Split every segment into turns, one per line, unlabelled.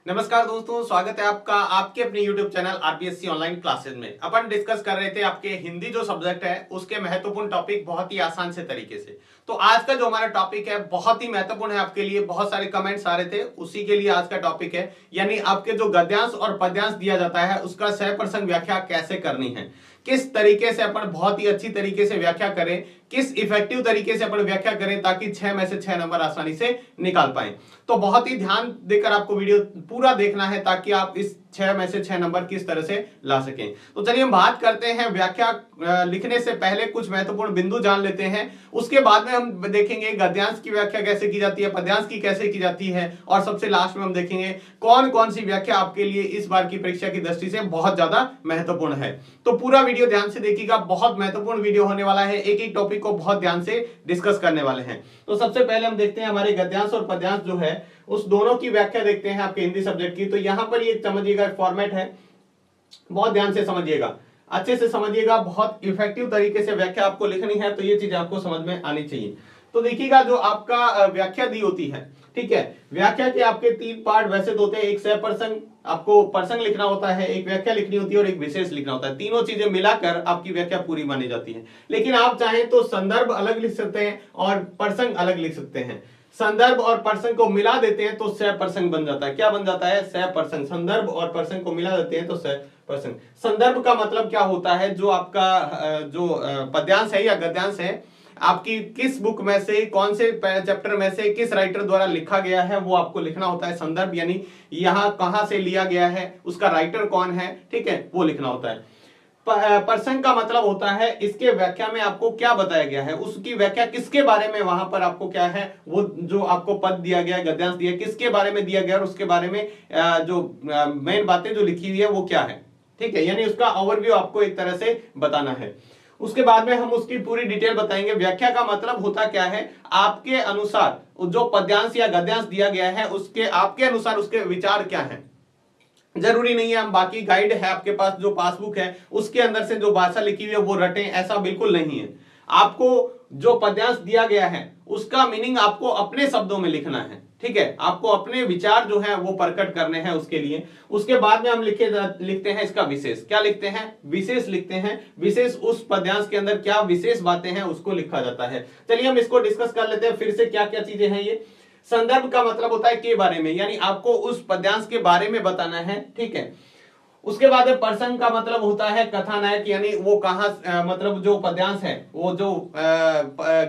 नमस्कार दोस्तों, स्वागत है आपका आपके अपने YouTube channel RPSC online classes में। अपन डिस्कस कर रहे थे आपके हिंदी जो सब्जेक्ट है उसके महत्वपूर्ण टॉपिक बहुत ही आसान से तरीके से। तो आज का जो हमारा टॉपिक है बहुत ही महत्वपूर्ण है आपके लिए। बहुत सारे कमेंट्स आ रहे थे, उसी के लिए आज का टॉपिक है, यानी आपके जो गद्यांश और पद्यांश दिया जाता है उसका सह प्रसंग व्याख्या कैसे करनी है, किस तरीके से अपन बहुत ही अच्छी तरीके से व्याख्या करें, किस इफेक्टिव तरीके से अपन व्याख्या करें ताकि 6 में से 6 नंबर आसानी से निकाल पाएं। तो बहुत ही ध्यान देकर आपको वीडियो पूरा देखना है ताकि आप इस 6 में से 6 नंबर किस तरह से ला सकें। तो चलिए हम बात करते हैं। व्याख्या लिखने से पहले कुछ महत्वपूर्ण बिंदु जान लेते हैं, उसके बाद में हम देखेंगे गद्यांश की व्याख्या कैसे की जाती है, पद्यांश की कैसे की जाती है, और सबसे लास्ट में हम देखेंगे कौन कौन सी व्याख्या आपके लिए इस बार की परीक्षा की दृष्टि से बहुत ज्यादा महत्वपूर्ण है। तो पूरा वीडियो ध्यान से देखिएगा, बहुत महत्वपूर्ण वीडियो होने वाला है, एक एक टॉपिक को बहुत ध्यान से डिस्कस करने वाले हैं। तो सबसे पहले हम देखते हैं हमारे गद्यांश और पद्यांश जो है उस दोनों की व्याख्या देखते हैं आपके हिंदी सब्जेक्ट की। तो यहां पर ये समझिएगा फॉर्मेट है, बहुत ध्यान से समझिएगा, अच्छे से समझिएगा, बहुत इफेक्टिव तरीके से व्याख्या आपको लिखनी है, तो ये चीज आपको समझ में आनी चाहिए। तो देखिएगा जो आपका व्याख्या दी होती है, ठीक है, व्याख्या के आपके 3 पार्ट वैसे तो होते हैं, एक सह प्रसंग, आपको प्रसंग लिखना होता है, एक व्याख्या लिखनी होती है और एक विशेष लिखना होता है। तीनों चीजें मिलाकर आपकी व्याख्या पूरी मानी जाती है। लेकिन आप चाहें तो संदर्भ अलग लिख सकते हैं और प्रसंग अलग लिख सकते हैं। संदर्भ और प्रसंग को मिला देते हैं तो सह प्रसंग बन जाता है। क्या बन जाता है? सह प्रसंग। संदर्भ और प्रसंग को मिला देते हैं तो सह प्रसंग। संदर्भ का मतलब क्या होता है? जो आपका जो पद्यांश है या गद्यांश है, आपकी किस बुक में से, कौन से चैप्टर में से, किस राइटर द्वारा लिखा गया है, वो आपको लिखना होता है। संदर्भ यानी यहाँ कहां से लिया गया है, उसका राइटर कौन है, ठीक है, वो लिखना होता है। प्रसंग का मतलब होता है इसके व्याख्या में आपको क्या बताया गया है, उसकी व्याख्या किसके बारे में, वहां पर आपको क्या है, वो जो आपको पद दिया गया, गद्यांश दिया, किसके बारे में दिया गया और उसके बारे में जो मेन बातें जो लिखी हुई है वो क्या है, ठीक है, यानी उसका ओवरव्यू आपको एक तरह से बताना है। उसके बाद में हम उसकी पूरी डिटेल बताएंगे। व्याख्या का मतलब होता क्या है, आपके अनुसार जो पद्यांश या गद्यांश दिया गया है उसके आपके अनुसार उसके विचार क्या है। जरूरी नहीं है हम बाकी गाइड है आपके पास, जो पासबुक है उसके अंदर से जो भाषा लिखी हुई है वो रटें, ऐसा बिल्कुल नहीं है। आपको जो पद्यांश दिया गया है उसका मीनिंग आपको अपने शब्दों में लिखना है, ठीक है, आपको अपने विचार जो है वो प्रकट करने हैं उसके लिए। उसके बाद में हम लिखते हैं इसका विशेष। क्या लिखते हैं? विशेष लिखते हैं। विशेष उस पद्यांश के अंदर क्या विशेष बातें हैं उसको लिखा जाता है। चलिए हम इसको डिस्कस कर लेते हैं फिर से, क्या क्या चीजें हैं ये। संदर्भ का मतलब होता है के बारे में, यानी आपको उस पद्यांश के बारे में बताना है, ठीक है। उसके बाद प्रसंग का मतलब होता है कथानक, यानी वो कहां, मतलब जो पद्यांश है, वो जो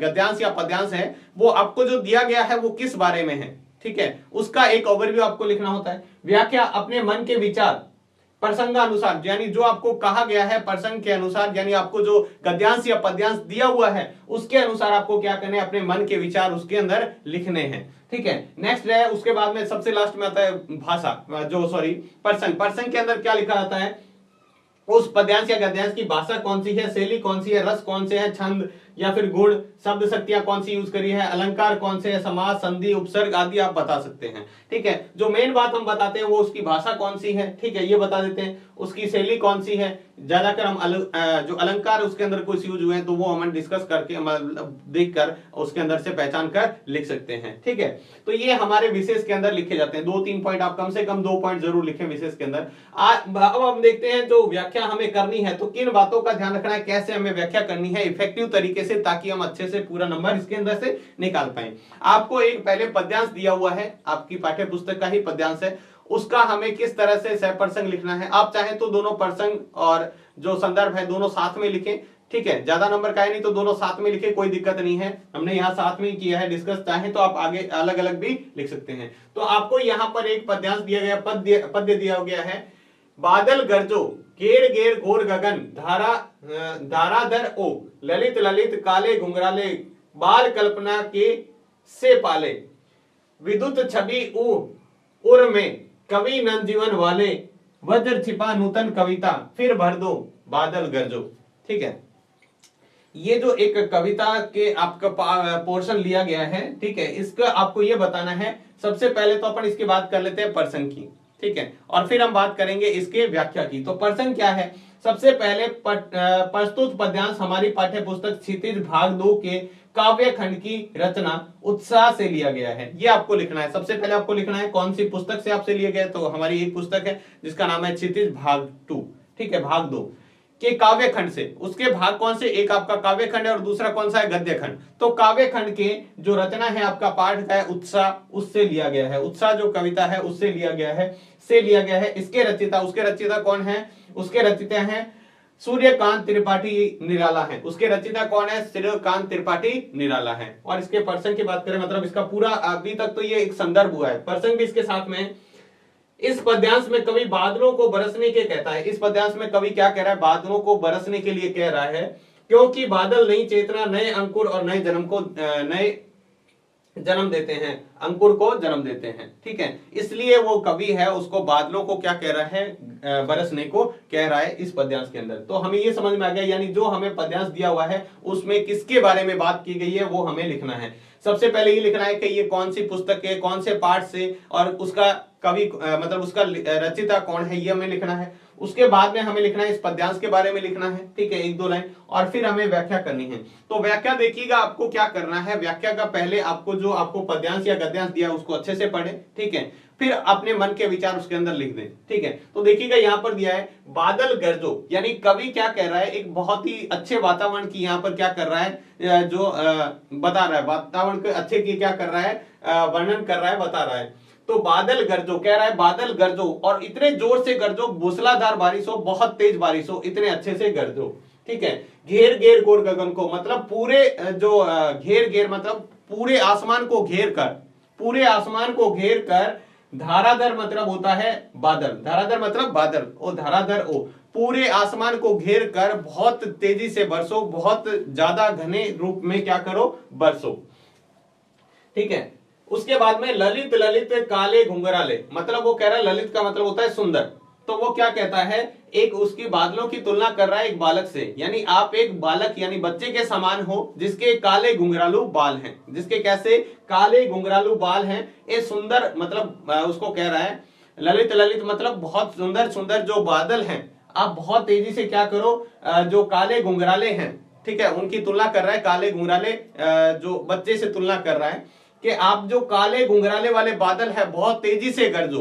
गद्यांश या पद्यांश है वो आपको जो दिया गया है वो किस बारे में है, ठीक है, उसका एक ओवरव्यू आपको लिखना होता है। व्याख्या अपने मन के विचार प्रसंगानुसार, यानी जो आपको कहा गया है प्रसंग के अनुसार, यानी आपको जो गद्यांश या पद्यांश दिया हुआ है उसके अनुसार आपको क्या करना है, अपने मन के विचार उसके अंदर लिखने हैं, ठीक है। नेक्स्ट है, उसके बाद में सबसे लास्ट में आता है भाषा, जो सॉरी प्रसंग। प्रसंग के अंदर क्या लिखा जाता है, उस पद्यांश या गद्यांश की भाषा कौन सी है, शैली कौन सी है, रस कौन से है, छंद या फिर गुण, शब्द शक्तियां कौन सी यूज करी है, अलंकार कौन से है, समास, संधि, उपसर्ग आदि आप बता सकते हैं, ठीक है। जो मेन बात हम बताते हैं वो उसकी भाषा कौन सी है, ठीक है, ये बता देते हैं। उसकी शैली कौन सी है, ज्यादातर हम जो अलंकार उसके अंदर कुछ यूज हुए हैं तो वो हम डिस्कस करके देख कर उसके अंदर से पहचान कर लिख सकते हैं, ठीक है। तो ये हमारे विशेष के अंदर लिखे जाते हैं। 2-3 पॉइंट, आप कम से कम 2 पॉइंट जरूर लिखें विशेष के अंदर। अब हम देखते हैं जो व्याख्या हमें करनी है तो किन बातों का ध्यान रखना है, कैसे हमें व्याख्या करनी है इफेक्टिव तरीके से, ताकि हम अच्छे से पूरा नंबर इसके अंदर से निकाल पाए। आपको एक पहले पद्यांश दिया हुआ है, आपकी पाठ्य पुस्तक का ही पद्यांश है, उसका हमें किस तरह से सह प्रसंग लिखना है। आप चाहें तो दोनों प्रसंग और जो संदर्भ है दोनों साथ में लिखें, ठीक है, ज्यादा नंबर का है नहीं तो दोनों साथ में लिखे, कोई दिक्कत नहीं है, हमने यहाँ साथ में ही किया है डिस्कस। चाहे तो आप आगे अलग अलग भी लिख सकते हैं। तो आपको यहाँ पर एक पद्यांश दिया गया, पद्य दिया गया है। बादल गरजो घेर घेर घोर गगन, धाराधर ओ, ललित ललित काले घुंघराले, बाल कल्पना के से पाले, विद्युत छवि उर में, कवि नंदजीवन वाले, वज्र छिपा नूतन कविता, फिर भर दो बादल गरजो, ठीक है। ये जो एक कविता के आपका पोर्शन लिया गया है, ठीक है, इसका आपको ये बताना है। सबसे पहले तो अपन इसकी बात कर लेते हैं प्रसंग की, ठीक है, और फिर हम बात करेंगे इसके व्याख्या की। तो प्रसंग क्या है? सबसे पहले प्रस्तुत पद्यांश हमारी पाठ्य पुस्तक क्षितिज भाग 2 के काव्य खंड की रचना उत्साह से लिया गया है। ये आपको लिखना है। सबसे पहले आपको लिखना है कौन सी पुस्तक से आपसे लिए गए, तो हमारी एक पुस्तक है जिसका नाम है क्षितिज भाग 2, ठीक है, भाग 2 के काव्य खंड से। उसके भाग कौन से, एक आपका काव्य खंड है और दूसरा कौन सा है, गद्य खंड। तो काव्य खंड के जो रचना है आपका पाठ का है उत्साह, उससे लिया गया है। उत्साह जो कविता है उससे लिया गया है, से लिया गया है। इसके रचयिता, उसके रचयिता कौन है, उसके रचयिता हैं सूर्यकांत त्रिपाठी निराला है। उसके रचयिता कौन है, सूर्यकांत त्रिपाठी निराला है। और इसके प्रसंग की बात करें, मतलब इसका पूरा अभी तक तो ये एक संदर्भ हुआ है, प्रसंग भी इसके साथ में। इस पद्यांश में कवि बादलों को बरसने के कहता है। इस पद्यांश में कवि क्या कह रहा है, बादलों को बरसने के लिए कह रहा है, क्योंकि बादल नई चेतना, नए अंकुर और नए जन्म देते हैं, अंकुर को जन्म देते हैं, ठीक है। इसलिए वो कवि है उसको बादलों को क्या कह रहा है, बरसने को कह रहा है इस पद्यांश के अंदर। तो हमें ये समझ में आ गया, यानी जो हमें पद्यांश दिया हुआ है उसमें किसके बारे में बात की गई है वो हमें लिखना है। सबसे पहले ये लिखना है कि ये कौन सी पुस्तक है, कौन से पाठ से, और उसका कवि मतलब उसका रचयिता कौन है, ये हमें लिखना है। उसके बाद में हमें लिखना है इस पद्यांश के बारे में लिखना है, ठीक है, 1-2 लाइन, और फिर हमें व्याख्या करनी है। तो व्याख्या देखिएगा आपको क्या करना है, व्याख्या का पहले आपको जो आपको पद्यांश या गद्यांश दिया उसको अच्छे से पढ़े, ठीक है, फिर अपने मन के विचार उसके अंदर लिख दें, ठीक है। तो देखिएगा यहाँ पर दिया है बादल गरजो, यानी कवि क्या कह रहा है, एक बहुत ही अच्छे वातावरण की यहाँ पर क्या कर रहा है, जो बता रहा है, वातावरण के अच्छे की क्या कर रहा है, वर्णन कर रहा है, बता रहा है। तो बादल गरजो कह रहा है, बादल गरजो और इतने जोर से गरजो, मूसलाधार बारिश हो, बहुत तेज बारिश हो, इतने अच्छे से गरजो, ठीक है। घेर घेर गोर गगन को, मतलब पूरे जो घेर घेर मतलब पूरे आसमान को घेर कर, पूरे आसमान को घेर कर, धाराधर मतलब होता है बादल, धाराधर मतलब बादल, ओ धाराधर ओ, पूरे आसमान को घेर कर बहुत तेजी से बरसो, बहुत ज्यादा घने रूप में क्या करो, बरसो, ठीक है। उसके बाद में ललित ललित काले घुंघराले, मतलब वो कह रहा है, ललित का मतलब होता है सुंदर। तो वो क्या कहता है, एक उसकी बादलों की तुलना कर रहा है एक बालक से, यानी आप एक बालक यानी बच्चे के समान हो जिसके काले घुंघरालू बाल हैं, जिसके कैसे काले घुंघरालू बाल हैं। ये सुंदर मतलब उसको कह रहा है, ललित ललित मतलब बहुत सुंदर सुंदर जो बादल हैं, आप बहुत तेजी से क्या करो, जो काले घुंघराले हैं, ठीक है, उनकी तुलना कर रहा है, काले घुंघराले जो बच्चे से तुलना कर रहा है कि आप जो काले घुंघराले वाले बादल है बहुत तेजी से गरजो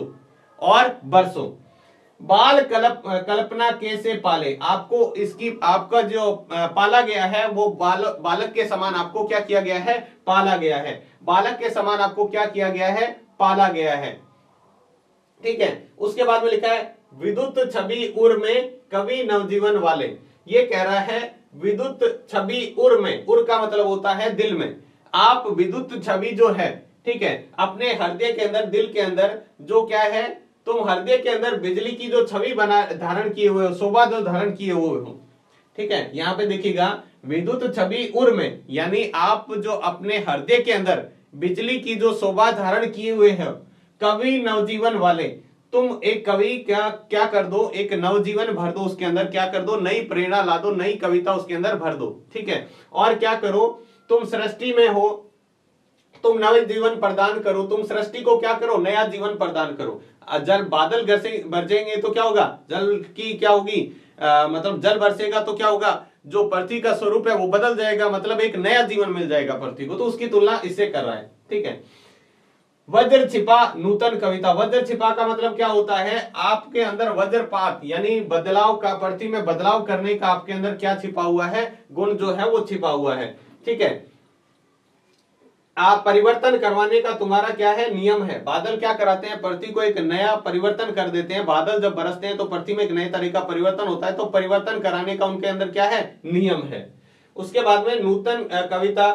और बरसो। बाल कल्पना के से पाले, आपको इसकी आपका जो पाला गया है वो बालक के समान आपको क्या किया गया है, पाला गया है। बालक के समान आपको क्या किया गया है, पाला गया है, ठीक है। उसके बाद में लिखा है विद्युत छवि उर में कवि नवजीवन वाले। ये कह रहा है विद्युत छवि उर में, उर का मतलब होता है दिल में। आप विद्युत छवि जो है, ठीक है, अपने हृदय के अंदर, दिल के अंदर जो क्या है, तुम हृदय के अंदर बिजली की जो छवि बना धारण किए हुए हो, शोभा जो धारण किए हुए हो, ठीक है। यहाँ पे देखिएगा विद्युत छवि उर में, यानी आप जो अपने हृदय के अंदर बिजली की जो शोभा धारण किए हुए हो, कवि नवजीवन वाले, तुम एक कवि क्या कर दो, एक नवजीवन भर दो उसके अंदर, क्या कर दो, नई प्रेरणा ला दो, नई कविता उसके अंदर भर दो, ठीक है। और क्या करो, तुम सृष्टि में हो, तुम नव जीवन प्रदान करो, तुम सृष्टि को क्या करो, नया जीवन प्रदान करो। जल बादल बरसेंगे तो क्या होगा, जल की क्या होगी, मतलब जल बरसेगा तो क्या होगा, जो पृथ्वी का स्वरूप है वो बदल जाएगा, मतलब एक नया जीवन मिल जाएगा पृथ्वी को। तो उसकी तुलना इससे कर रहा है, ठीक है। वज्र छिपा नूतन कविता, वज्र छिपा का मतलब क्या होता है, आपके अंदर वज्रपात यानी बदलाव का, पृथ्वी में बदलाव करने का आपके अंदर क्या छिपा हुआ है, गुण जो है वो छिपा हुआ है, ठीक है। आप परिवर्तन करवाने का तुम्हारा क्या है, नियम है। बादल क्या कराते हैं, पृथ्वी को एक नया परिवर्तन कर देते हैं। बादल जब बरसते हैं तो पृथ्वी में एक नए तरह का परिवर्तन होता है, तो परिवर्तन कराने का उनके अंदर क्या है, नियम है। उसके बाद में नूतन कविता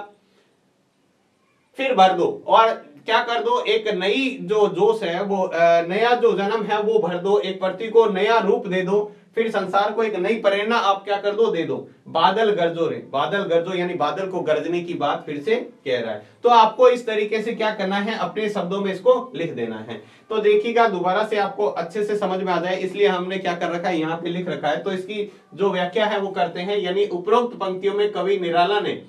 फिर भर दो, और क्या कर दो, एक नई जो जोश है वो नया जो जन्म है वो भर दो, एक पृथ्वी को नया रूप दे दो, फिर संसार को एक नई प्रेरणा आप क्या कर दो, दे दो। बादल गरजो रे, बादल गरजो यानी बादल को गरजने की बात फिर से कह रहा है। तो आपको इस तरीके से क्या करना है, अपने शब्दों में इसको लिख देना है। तो देखिएगा दोबारा से आपको अच्छे से समझ में आ जाए, इसलिए हमने क्या कर रखा है, यहाँ पे लिख रखा है। तो इसकी जो व्याख्या है वो करते हैं, यानी उपरोक्त पंक्तियों में कवि निराला ने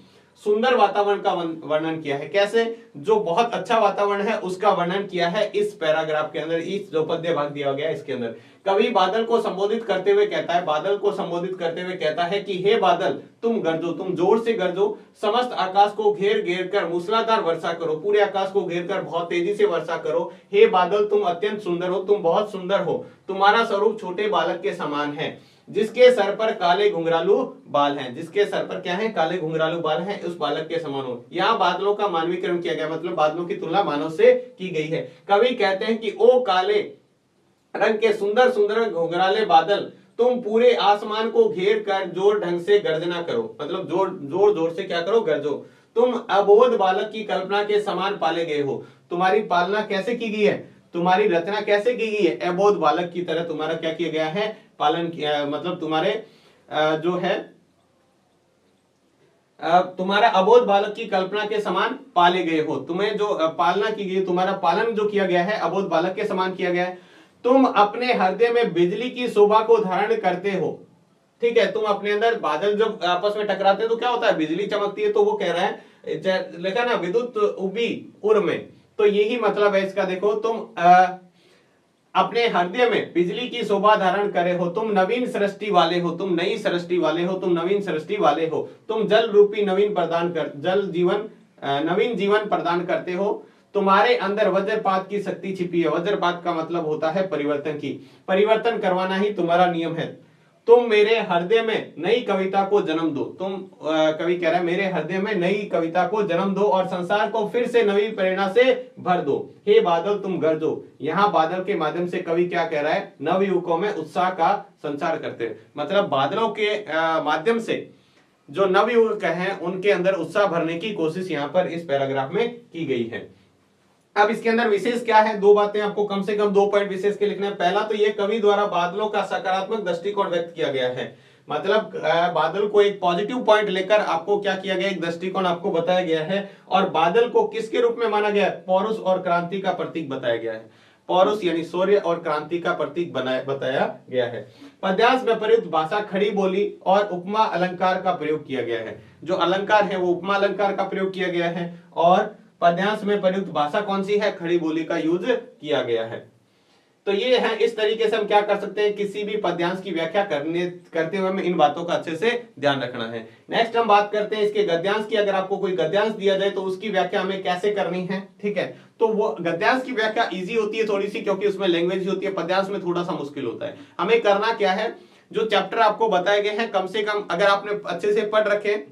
सुंदर वातावरण का वर्णन किया है। कैसे? जो बहुत अच्छा वातावरण है उसका वर्णन किया है इस पैराग्राफ के अंदर, इस जो पद्य भाग दिया गया है इसके अंदर। कवि बादल को संबोधित करते हुए कहता है, बादल को संबोधित करते हुए कहता है कि हे बादल तुम गरजो, तुम जोर से गरजो, समस्त आकाश को घेर घेर कर मूसलाधार वर्षा करो, पूरे आकाश को घेर कर बहुत तेजी से वर्षा करो। हे बादल तुम अत्यंत सुंदर हो, तुम बहुत सुंदर हो, तुम्हारा स्वरूप छोटे बालक के समान है, जिसके सर पर काले घुंघरालू बाल हैं। जिसके सर पर क्या है? काले घुंघरालू बाल हैं, उस बालक के समान हो। यहाँ बादलों का मानवीकरण किया गया, मतलब बादलों की तुलना मानव से की गई है। कवि कहते हैं कि ओ काले रंग के सुंदर सुंदर घुंघराले बादल, तुम पूरे आसमान को घेर कर जोर ढंग से गर्जना करो, मतलब जोर जोर जोर से क्या करो? गरजो। तुम अबोध बालक की कल्पना के समान पाले गए हो। तुम्हारी पालना कैसे की गई है? तुम्हारी रचना कैसे की गई है? अबोध बालक की तरह तुम्हारा क्या किया गया है? पालन किया, मतलब तुम्हारे जो है तुम्हारा अबोध बालक की कल्पना के समान पाले गए हो। तुम्हें जो पालना की गई, तुम्हारा पालन जो किया गया है अबोध बालक के समान किया गया है। तुम अपने हृदय में बिजली की शोभा को धारण करते हो। ठीक है, तुम अपने अंदर, बादल जब आपस में टकराते हैं तो क्या होता है? बिजली चमकती है। तो वो कह रहा है, लिखा ना, विद्युत उबी उर में, तो यही मतलब है इसका। देखो, तुम अपने हृदय में बिजली की शोभा धारण करे हो, तुम नवीन सृष्टि वाले हो, तुम नई सृष्टि वाले हो, तुम नवीन सृष्टि वाले हो, तुम जल रूपी नवीन प्रदान कर जल जीवन नवीन जीवन प्रदान करते हो। तुम्हारे अंदर वज्रपात की शक्ति छिपी है। वज्रपात का मतलब होता है परिवर्तन की, परिवर्तन करवाना ही तुम्हारा नियम है। तुम मेरे हृदय में नई कविता को जन्म दो। तुम कवि कह रहा है मेरे हृदय में नई कविता को जन्म दो और संसार को फिर से नई प्रेरणा से भर दो। हे बादल तुम गरजो। यहाँ बादल के माध्यम से कवि क्या कह रहा है? नवयुवकों में उत्साह का संचार करते हैं, मतलब बादलों के माध्यम से जो नवयुवक हैं उनके अंदर उत्साह भरने की कोशिश यहाँ पर इस पैराग्राफ में की गई है। अब इसके अंदर विशेष क्या है? दो बातें आपको कम से कम 2 पॉइंट विशेष के लिखना है। पहला तो ये, कवि द्वारा बादलों का सकारात्मक दृष्टिकोण व्यक्त किया गया है, मतलब बादल को एक पॉजिटिव पॉइंट लेकर आपको क्या किया गया? एक दृष्टिकोण आपको बताया गया है। और बादल को किसके रूप में माना गया? पौरुष और क्रांति का प्रतीक बताया गया है। पौरुष यानी सूर्य और क्रांति का प्रतीक बताया गया है। पद्यांश में प्रयुक्त भाषा खड़ी बोली और उपमा अलंकार का प्रयोग किया गया है। जो अलंकार है वो उपमा अलंकार का प्रयोग किया गया है। और पद्यांश में प्रयुक्त भाषा कौन सी है? खड़ी बोली का यूज किया गया है। तो ये है, इस तरीके से हम क्या कर सकते हैं? किसी भी पद्यांश की व्याख्या करते हुए हमें इन बातों का अच्छे से ध्यान रखना है। नेक्स्ट हम बात करते हैं इसके गद्यांश की। अगर आपको कोई गद्यांश दिया जाए तो उसकी व्याख्या हमें कैसे करनी है? ठीक है, तो वो गद्यांश की व्याख्या इजी होती है थोड़ी सी, क्योंकि उसमें लैंग्वेज होती है। पद्यांश में थोड़ा सा मुश्किल होता है। हमें करना क्या है? जो चैप्टर आपको बताए गए हैं, कम से कम अगर आपने अच्छे से पढ़ रखे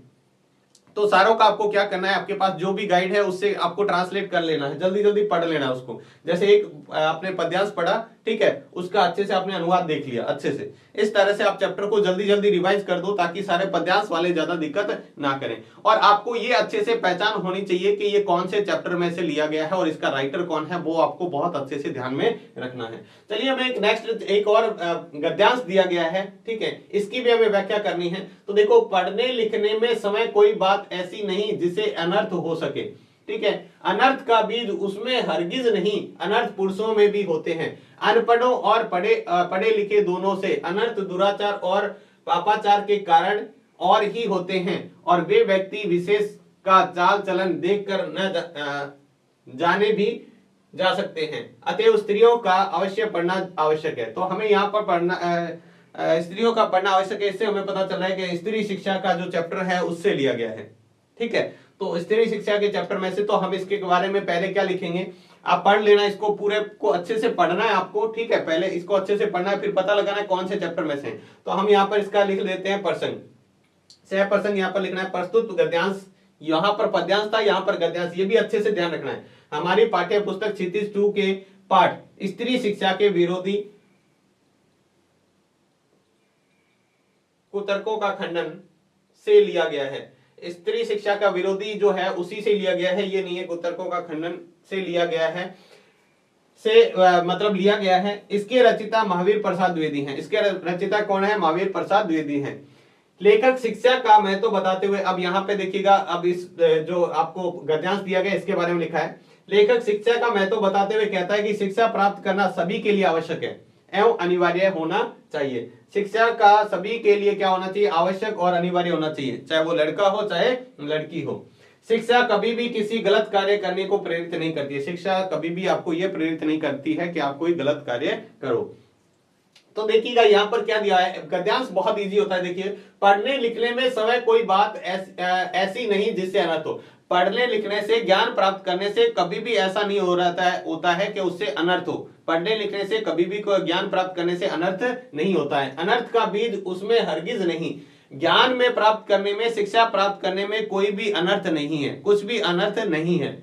तो सारों का आपको क्या करना है? आपके पास जो भी गाइड है उससे आपको ट्रांसलेट कर लेना है, जल्दी जल्दी पढ़ लेना है उसको। जैसे एक आपने पद्यांश पढ़ा, ठीक है, उसका अच्छे से आपने अनुवाद देख लिया अच्छे से। इस तरह से आप चैप्टर को जल्दी जल्दी रिवाइज कर दो ताकि सारे पद्यांश वाले ज्यादा दिक्कत ना करें। और आपको ये अच्छे से पहचान होनी चाहिए कि ये कौन से चैप्टर में से लिया गया है और इसका राइटर कौन है, वो आपको बहुत अच्छे से ध्यान में रखना है। चलिए हमें एक और गद्यांश दिया गया है, ठीक है, इसकी भी हमें व्याख्या करनी है। तो देखो, पढ़ने लिखने में समय कोई बात ऐसी नहीं जिसे अनर्थ हो सके। ठीक है, अनर्थ का बीज उसमें हरगिज नहीं, अनर्थ पुरुषों में भी होते हैं। अनपढ़ों और पढ़े लिखे दोनों से अनर्थ दुराचार और पापाचार के कारण और ही होते हैं, और वे व्यक्ति विशेष का चाल चलन देखकर न जाने भी जा सकते हैं। अतएव स्त्रियों का अवश्य पढ़ना आवश्यक है। तो हमें यहाँ पर पढ़ना स्त्रियों का पढ़ना आवश्यक है। इससे हमें पता चल रहा है कि स्त्री शिक्षा का जो चैप्टर है उससे लिया गया है। ठीक है, तो स्त्री शिक्षा के चैप्टर में से, तो हम इसके बारे में पहले क्या लिखेंगे? आप पढ़ लेना, इसको पूरे को अच्छे से पढ़ना है आपको। ठीक है, पहले इसको अच्छे से पढ़ना है, फिर पता लगाना है कौन से चैप्टर में से। तो हम यहाँ पर इसका लिख लेते हैं प्रसंग, सह प्रसंग यहाँ पर लिखना है। प्रस्तुत गद्यांश, यहाँ पर पद्यांश था, यहाँ पर गद्यांश, ये भी अच्छे से ध्यान रखना है। हमारी पाठ्य पुस्तक क्षितिज 2 के पाठ स्त्री शिक्षा के विरोधी कुतर्कों का खंडन से लिया गया है। स्त्री शिक्षा का विरोधी जो है उसी से लिया गया है, ये नहीं है, कुतर्कों का खंडन से लिया गया है, मतलब लिया गया है। इसके रचिता महावीर प्रसाद द्विवेदी हैं। इसके रचिता कौन है? महावीर प्रसाद द्विवेदी हैं। लेखक शिक्षा का महत्व बताते हुए, अब यहाँ पे देखिएगा, अब इस जो आपको गद्यांश दिया गया इसके बारे में लिखा है। लेखक शिक्षा का महत्व बताते हुए कहता है कि शिक्षा प्राप्त करना सभी के लिए आवश्यक है। एवं अनिवार्य होना चाहिए। शिक्षा का सभी के लिए क्या होना चाहिए, आवश्यक और अनिवार्य होना चाहिए, चाहे वो लड़का हो चाहे लड़की हो। शिक्षा कभी भी किसी गलत कार्य करने को प्रेरित नहीं करती है। शिक्षा कभी भी आपको यह प्रेरित नहीं करती है कि आप कोई गलत कार्य करो। तो देखिएगा यहाँ पर क्या दिया है, गद्यांश बहुत इजी होता है। देखिए, पढ़ने लिखने में समय कोई बात ऐसी नहीं जिससे अनर्थ हो। पढ़ने लिखने से, ज्ञान प्राप्त करने से कभी भी ऐसा नहीं होता है कि उससे अनर्थ हो। पढ़ने लिखने से कभी भी कोई ज्ञान प्राप्त करने से अनर्थ नहीं होता है। अनर्थ का बीज उसमें हरगिज नहीं। ज्ञान में प्राप्त करने में, शिक्षा प्राप्त करने में कोई भी अनर्थ नहीं है, कुछ भी अनर्थ नहीं है।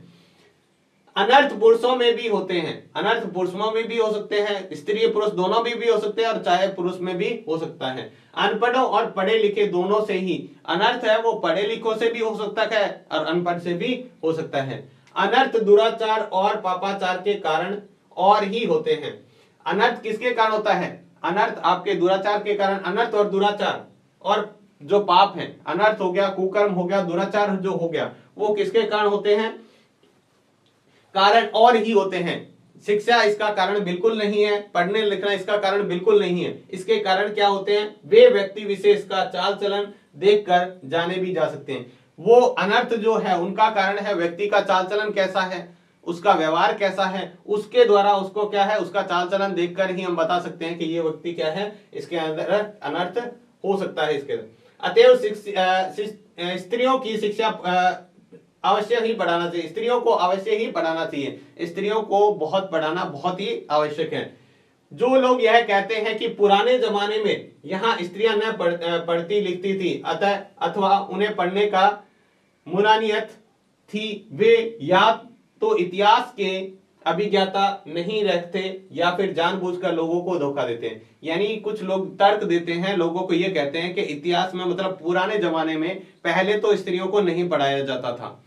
अनर्थ पुरुषों में भी होते हैं, अनर्थ पुरुषों में भी हो सकते हैं, स्त्री पुरुष दोनों में भी हो सकते हैं, और चाहे पुरुष में भी हो सकता है। अनपढ़ों और पढ़े लिखे दोनों से ही अनर्थ है, वो पढ़े लिखों से भी हो सकता है और अनपढ़ से भी हो सकता है। अनर्थ दुराचार और पापाचार के कारण और ही होते हैं। अनर्थ किसके कारण होता है, अनर्थ आपके दुराचार के कारण। अनर्थ और दुराचार और जो पाप है, अनर्थ हो गया, कुकर्म हो गया, दुराचार जो हो गया, वो किसके कारण होते हैं, कारण और ही होते हैं। शिक्षा इसका कारण बिल्कुल नहीं है, पढ़ने लिखना इसका कारण बिल्कुल नहीं है। इसके कारण क्या होते हैं, वे व्यक्ति विशेष का चाल चलन देखकर जाने भी जा सकते हैं। वो अनर्थ जो है उनका कारण है व्यक्ति का चाल चलन कैसा है, उसका व्यवहार कैसा है, उसके द्वारा उसको क्या है, उसका चाल चलन देखकर ही हम बता सकते हैं कि ये व्यक्ति क्या है, इसके अंदर अनर्थ हो सकता है इसके। अतएव स्त्रियों की शिक्षा अवश्य ही बढ़ाना चाहिए, स्त्रियों को अवश्य ही पढ़ाना चाहिए। स्त्रियों को बहुत पढ़ाना बहुत ही आवश्यक है। जो लोग यह कहते हैं कि पुराने जमाने में यहाँ स्त्रियां न पढ़ती लिखती थी अथवा उन्हें पढ़ने का मुनानियत थी, वे या तो इतिहास के अभिज्ञाता नहीं रखते या फिर जानबूझकर लोगों को धोखा देते हैं। यानी कुछ लोग तर्क देते हैं, लोगों को ये कहते हैं कि इतिहास में, मतलब पुराने जमाने में पहले तो स्त्रियों को नहीं पढ़ाया जाता था।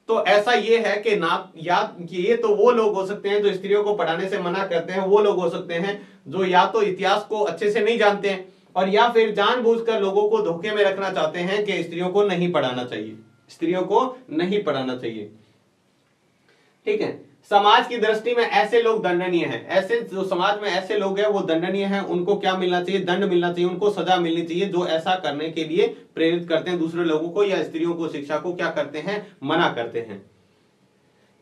तो ऐसा ये है कि ना, या ये तो वो लोग हो सकते हैं जो स्त्रियों को पढ़ाने से मना करते हैं, वो लोग हो सकते हैं जो या तो इतिहास को अच्छे से नहीं जानते हैं और या फिर जानबूझकर लोगों को धोखे में रखना चाहते हैं कि स्त्रियों को नहीं पढ़ाना चाहिए, स्त्रियों को नहीं पढ़ाना चाहिए। ठीक है, समाज की दृष्टि में ऐसे लोग दंडनीय हैं। ऐसे जो समाज में ऐसे लोग हैं वो दंडनीय हैं, उनको क्या मिलना चाहिए, दंड मिलना चाहिए, उनको सजा मिलनी चाहिए, जो ऐसा करने के लिए प्रेरित करते हैं दूसरे लोगों को या स्त्रियों को शिक्षा को क्या करते हैं, मना करते हैं।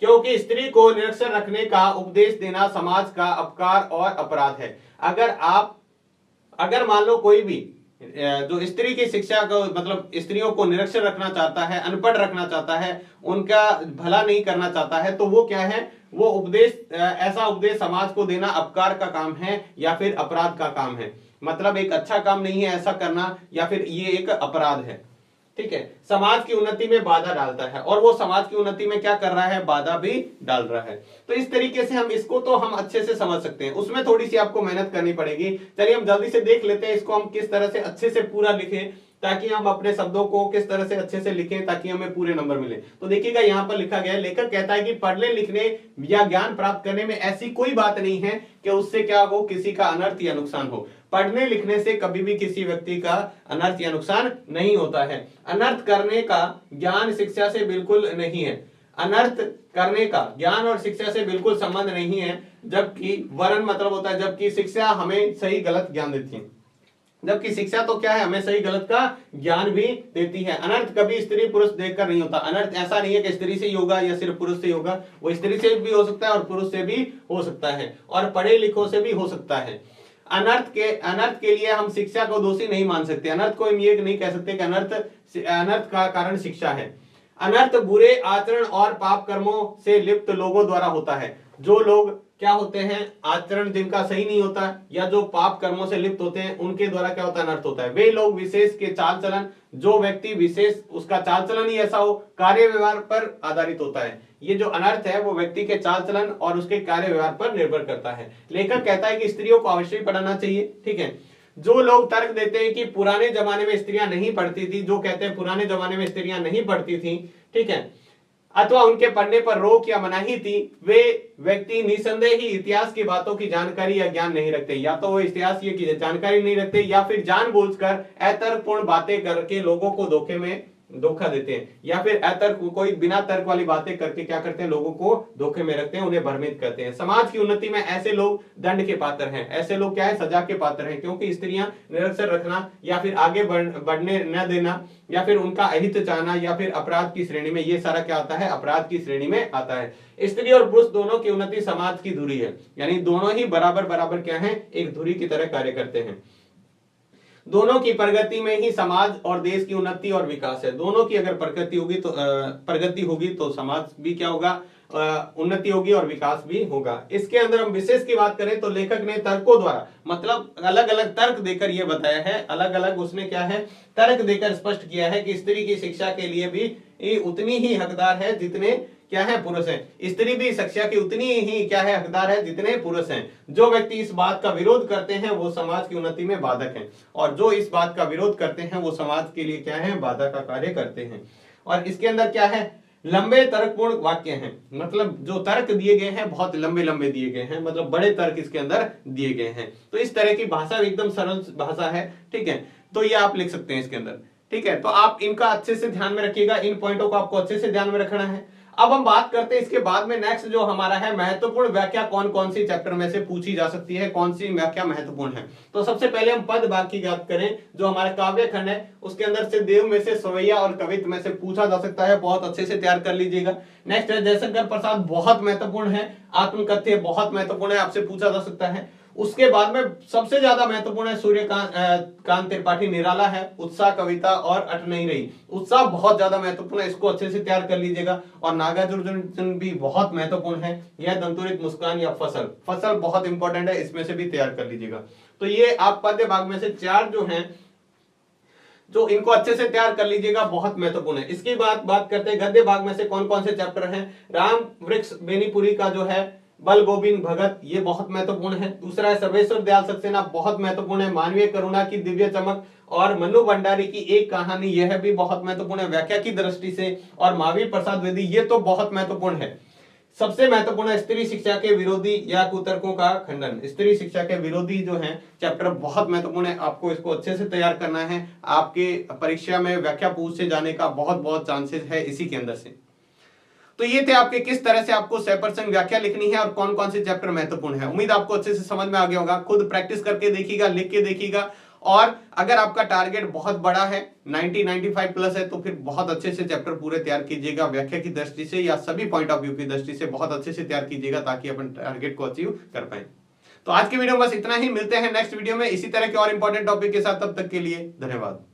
क्योंकि स्त्री को निरक्षर रखने का उपदेश देना समाज का अपकार और अपराध है। अगर मान लो कोई भी जो स्त्री की शिक्षा को, मतलब स्त्रियों को निरक्षर रखना चाहता है, अनपढ़ रखना चाहता है, उनका भला नहीं करना चाहता है, तो वो क्या है, वो उपदेश, ऐसा उपदेश समाज को देना अपकार का काम है या फिर अपराध का काम है। मतलब एक अच्छा काम नहीं है ऐसा करना, या फिर ये एक अपराध है। ठीक है, समाज की उन्नति में बाधा डालता है, और वो समाज की उन्नति में क्या कर रहा है, बाधा भी डाल रहा है। तो इस तरीके से हम इसको तो हम अच्छे से समझ सकते हैं, उसमें थोड़ी सी आपको मेहनत करनी पड़ेगी। चलिए हम जल्दी से देख लेते हैं इसको, हम किस तरह से अच्छे से पूरा लिखें, ताकि हम अपने शब्दों को किस तरह से अच्छे से लिखें ताकि हमें पूरे नंबर मिले। तो देखिएगा यहाँ पर लिखा गया है, लेखक कहता है कि पढ़ने लिखने या ज्ञान प्राप्त करने में ऐसी कोई बात नहीं है कि उससे क्या हो, किसी का अनर्थ या नुकसान हो। पढ़ने लिखने से कभी भी किसी व्यक्ति का अनर्थ या नुकसान नहीं होता है। अनर्थ करने का ज्ञान शिक्षा से बिल्कुल नहीं है, अनर्थ करने का ज्ञान और शिक्षा से बिल्कुल संबंध नहीं है। जबकि वरन मतलब होता है, जबकि शिक्षा हमें सही गलत ज्ञान देती है, जबकि शिक्षा तो क्या है, हमें सही गलत का ज्ञान भी देती है। अनर्थ कभी स्त्री पुरुष देखकर नहीं होता। अनर्थ ऐसा नहीं है कि स्त्री से ही होगा या सिर्फ पुरुष से ही होगा, वो स्त्री से भी हो सकता है और पुरुष से भी हो सकता है और पढ़े लिखों से भी हो सकता है। अनर्थ के लिए हम शिक्षा को दोषी नहीं मान सकते। अनर्थ को हम ये नहीं कह सकते कि अनर्थ का कारण शिक्षा है। अनर्थ बुरे आचरण और पाप कर्मों से लिप्त लोगों द्वारा होता है। जो लोग क्या होते हैं, आचरण जिनका सही नहीं होता या जो पाप कर्मों से लिप्त होते हैं, उनके द्वारा क्या होता है, अनर्थ होता है। वे लोग विशेष के चाल चलन, जो व्यक्ति विशेष उसका चाल चलन ही ऐसा हो, कार्य व्यवहार पर आधारित होता है। ये जो अनर्थ है वो व्यक्ति के चाल चलन और उसके कार्य व्यवहार पर निर्भर करता है। लेखक कहता है कि स्त्रियों को अवश्य पढ़ाना चाहिए। ठीक है, जो लोग तर्क देते हैं कि पुराने जमाने में स्त्रियां नहीं पढ़ती थी, जो कहते हैं पुराने जमाने में स्त्रियां नहीं पढ़ती थी, ठीक है, अथवा उनके पढ़ने पर रोक या मनाही थी, वे व्यक्ति निसंदेह ही इतिहास की बातों की जानकारी या ज्ञान नहीं रखते। या तो वो इतिहास की जानकारी नहीं रखते या फिर जानबूझकर अतर्कपूर्ण बातें करके लोगों को धोखे में धोखा देते हैं, या फिर अतर्क कोई बिना तर्क वाली बातें करके क्या करते हैं, लोगों को धोखे में रखते हैं, उन्हें भ्रमित करते हैं। समाज की उन्नति में ऐसे लोग दंड के पात्र हैं, ऐसे लोग क्या है, सजा के पात्र हैं, क्योंकि स्त्रियां निरक्षर रखना या फिर आगे बढ़ने न देना या फिर उनका अहित चाहना या फिर अपराध की श्रेणी में, ये सारा क्या आता है, अपराध की श्रेणी में आता है। स्त्री और पुरुष दोनों की उन्नति समाज की धुरी है, यानी दोनों ही बराबर बराबर क्या है, एक धुरी की तरह कार्य करते हैं। दोनों की प्रगति में ही समाज और देश की उन्नति और विकास है। दोनों की अगर प्रगति होगी तो समाज भी क्या होगा, उन्नति होगी और विकास भी होगा। इसके अंदर हम विशेष की बात करें तो लेखक ने तर्कों द्वारा, मतलब अलग अलग तर्क देकर यह बताया है, अलग अलग उसने क्या है, तर्क देकर स्पष्ट किया है कि स्त्री की शिक्षा के लिए भी उतनी ही हकदार है जितने क्या है, पुरुष हैं। स्त्री भी शिक्षा की उतनी ही क्या है, हकदार है जितने पुरुष हैं। जो व्यक्ति इस बात का विरोध करते हैं वो समाज की उन्नति में बाधक हैं, और जो इस बात का विरोध करते हैं वो समाज के लिए क्या है, बाधा का कार्य करते हैं। और इसके अंदर क्या है, लंबे तर्कपूर्ण वाक्य हैं, मतलब जो तर्क दिए गए हैं बहुत लंबे लंबे दिए गए हैं, मतलब बड़े तर्क इसके अंदर दिए गए हैं। तो इस तरह की भाषा एकदम सरल भाषा है, ठीक है। तो ये आप लिख सकते हैं इसके अंदर, ठीक है। तो आप इनका अच्छे से ध्यान में रखिएगा, इन पॉइंटों को आपको अच्छे से ध्यान में रखना है। अब हम बात करते हैं इसके बाद में नेक्स्ट जो हमारा है, महत्वपूर्ण व्याख्या कौन कौन सी चैप्टर में से पूछी जा सकती है, कौन सी व्याख्या महत्वपूर्ण है। तो सबसे पहले हम पद भाग की बात करें, जो हमारा काव्य खंड है उसके अंदर से देव में से, सवैया और कवित्व में से पूछा जा सकता है, बहुत अच्छे से तैयार कर लीजिएगा। नेक्स्ट है जयशंकर प्रसाद, बहुत महत्वपूर्ण है। आत्मकथ्य बहुत महत्वपूर्ण है, आपसे पूछा जा सकता है। उसके बाद में सबसे ज्यादा महत्वपूर्ण है सूर्यकांत त्रिपाठी, निराला है। उत्साह कविता और अट नहीं रही, उत्साह बहुत ज्यादा महत्वपूर्ण है, इसको अच्छे से तैयार कर लीजिएगा। और नागार्जुन भी बहुत महत्वपूर्ण है। यह दंतुरित मुस्कान या फसल, फसल बहुत इंपॉर्टेंट है, इसमें से भी तैयार कर लीजिएगा। तो ये आप पद्य भाग में से 4 जो हैं, जो इनको अच्छे से तैयार कर लीजिएगा, बहुत महत्वपूर्ण है। इसकी बात करते हैं गद्य भाग में से कौन कौन से चैप्टर हैं। राम वृक्ष बेनीपुरी का जो है बल गोविंद भगत, ये बहुत महत्वपूर्ण है। दूसरा है सर्वेश्वर दयाल सक्सेना, बहुत महत्वपूर्ण है। मानवीय करुणा की दिव्य चमक और मनु भंडारी की एक कहानी, यह भी बहुत महत्वपूर्ण है व्याख्या की दृष्टि से। और महावीर प्रसाद द्विवेदी, ये तो बहुत महत्वपूर्ण है। सबसे महत्वपूर्ण है स्त्री शिक्षा के विरोधी या कुतर्कों का खंडन। स्त्री शिक्षा के विरोधी जो है चैप्टर बहुत महत्वपूर्ण है, आपको इसको अच्छे से तैयार करना है। आपके परीक्षा में व्याख्या पूछे जाने का बहुत चांसेस है इसी के अंदर से। तो ये थे आपके किस तरह से आपको 100% व्याख्या लिखनी है और कौन कौन से चैप्टर महत्वपूर्ण है। उम्मीद आपको अच्छे से समझ में आ गया होगा। खुद प्रैक्टिस करके देखिएगा, लिख के देखिएगा। और अगर आपका टारगेट बहुत बड़ा है, 90-95 प्लस है, तो फिर बहुत अच्छे से चैप्टर पूरे तैयार कीजिएगा, व्याख्या की दृष्टि से या सभी पॉइंट ऑफ व्यू की दृष्टि से बहुत अच्छे से तैयार कीजिएगा, ताकि अपन टारगेट को अचीव कर पाए। तो आज के वीडियो में बस इतना ही, मिलते हैं नेक्स्ट वीडियो में इसी तरह के और इंपॉर्टेंट टॉपिक के साथ। तब तक के लिए धन्यवाद।